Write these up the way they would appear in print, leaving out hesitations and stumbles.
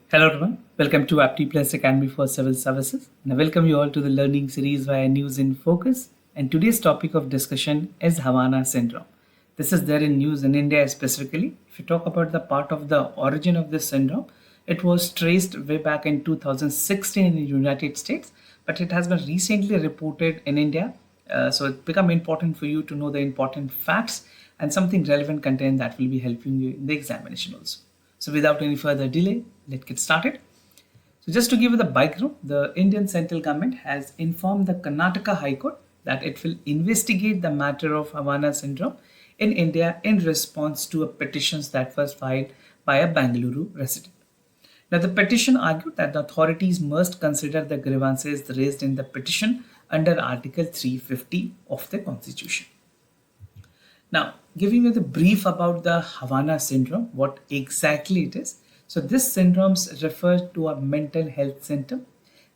Hello everyone, welcome to Apti Plus Academy for Civil Services. And I welcome you all to the learning series via News in Focus. And today's topic of discussion is Havana Syndrome. This is there in news in India specifically. If you talk about the part of the origin of this syndrome, it was traced way back in 2016 in the United States, but it has been recently reported in India. So it's become important for you to know the important facts and something relevant content that will be helping you in the examination also. So without any further delay, let's get started. So just to give you the background, the Indian central government has informed the Karnataka High Court that it will investigate the matter of Havana Syndrome in India in response to a petition that was filed by a Bengaluru resident. Now, the petition argued that the authorities must consider the grievances raised in the petition under Article 350 of the Constitution. Now, giving you the brief about the Havana Syndrome, what exactly it is. So, this syndrome refers to a mental health symptom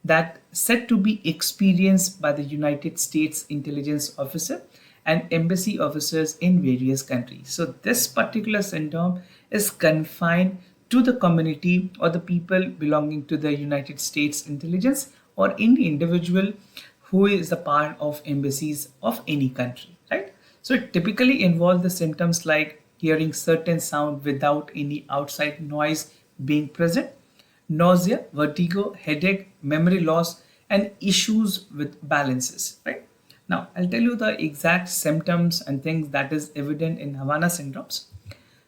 that said to be experienced by the United States intelligence officer and embassy officers in various countries. So, this particular syndrome is confined to the community or the people belonging to the United States intelligence or any individual who is a part of embassies of any country, right? So it typically involves the symptoms like hearing certain sound without any outside noise being present, nausea, vertigo, headache, memory loss, and issues with balances, right? Now, I'll tell you the exact symptoms and things that is evident in Havana syndromes.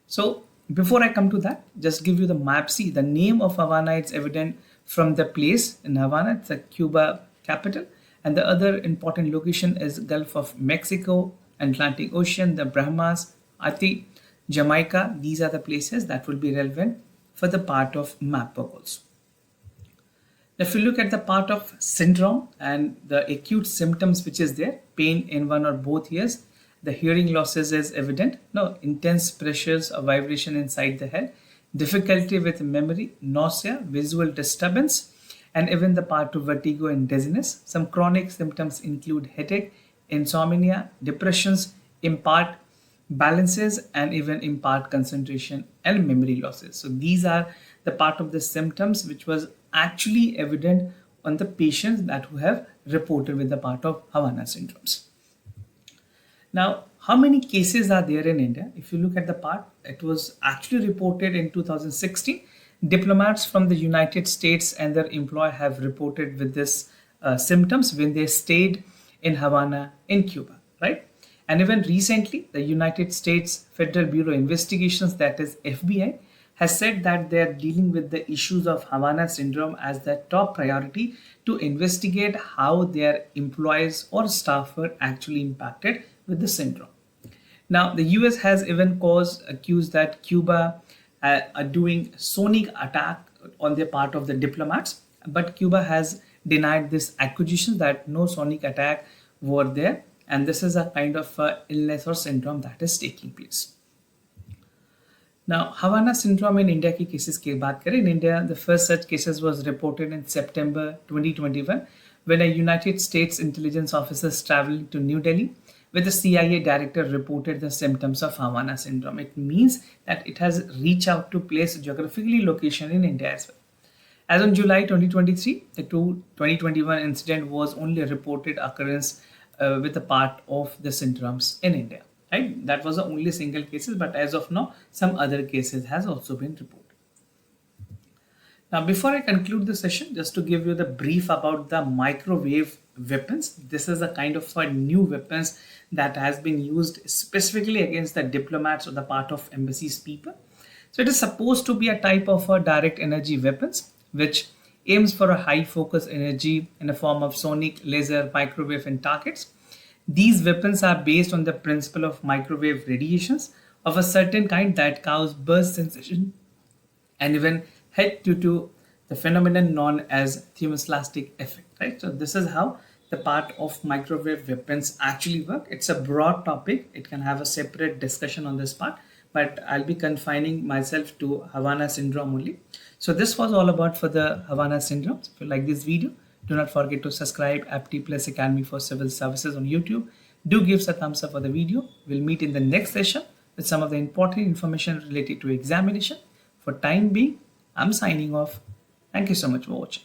So before I come to that, just give you the map. See, the name of Havana is evident from the place in Havana. It's a Cuba capital. And the other important location is Gulf of Mexico, Atlantic Ocean, the Bahamas, Haiti, Jamaica. These are the places that will be relevant for the part of map also. If you look at the part of syndrome and the acute symptoms which is there, pain in one or both ears, the hearing losses is evident, no intense pressures or vibration inside the head, difficulty with memory, nausea, visual disturbance, and even the part of vertigo and dizziness. Some chronic symptoms include headache, insomnia, depressions, impaired balances, and even impaired concentration and memory losses. So these are the part of the symptoms which was actually evident on the patients that who have reported with the part of Havana syndromes. Now, how many cases are there in India? If you look at the part, it was actually reported in 2016. Diplomats from the United States and their employer have reported with this symptoms when they stayed in Havana in Cuba, right? And even recently, the United States Federal Bureau of Investigations, that is FBI, has said that they are dealing with the issues of Havana syndrome as their top priority to investigate how their employees or staff were actually impacted with the syndrome. Now, the US has even accused that Cuba are doing sonic attack on the part of the diplomats, but Cuba has denied this accusation that no sonic attack were there, and this is a kind of illness or syndrome that is taking place. Now, Havana syndrome in India की cases की बात करें, in India, the first such cases was reported in September 2021 when a United States intelligence officer traveling to New Delhi with the CIA director reported the symptoms of Havana syndrome. It means that it has reached out to place geographically location in India as well. As on July 2023, the 2021 incident was only a reported occurrence with the part of the syndromes in India. Right? That was the only single cases, but as of now, some other cases has also been reported. Now, before I conclude the session, just to give you the brief about the microwave weapons. This is a kind of a new weapons that has been used specifically against the diplomats or the part of embassies people. So it is supposed to be a type of a direct energy weapons which aims for a high focus energy in the form of sonic, laser, microwave and targets. These weapons are based on the principle of microwave radiations of a certain kind that cause burst sensation and even head due to the phenomenon known as thermoslastic effect, right? So this is how the part of microwave weapons actually work. It's a broad topic. It can have a separate discussion on this part, but I'll be confining myself to Havana syndrome only. So this was all about for the Havana syndrome. If you like this video, do not forget to subscribe Apti Plus Academy for Civil Services on YouTube. Do give us a thumbs up for the video. We'll meet in the next session with some of the important information related to examination. For time being, I'm signing off. Thank you so much for watching.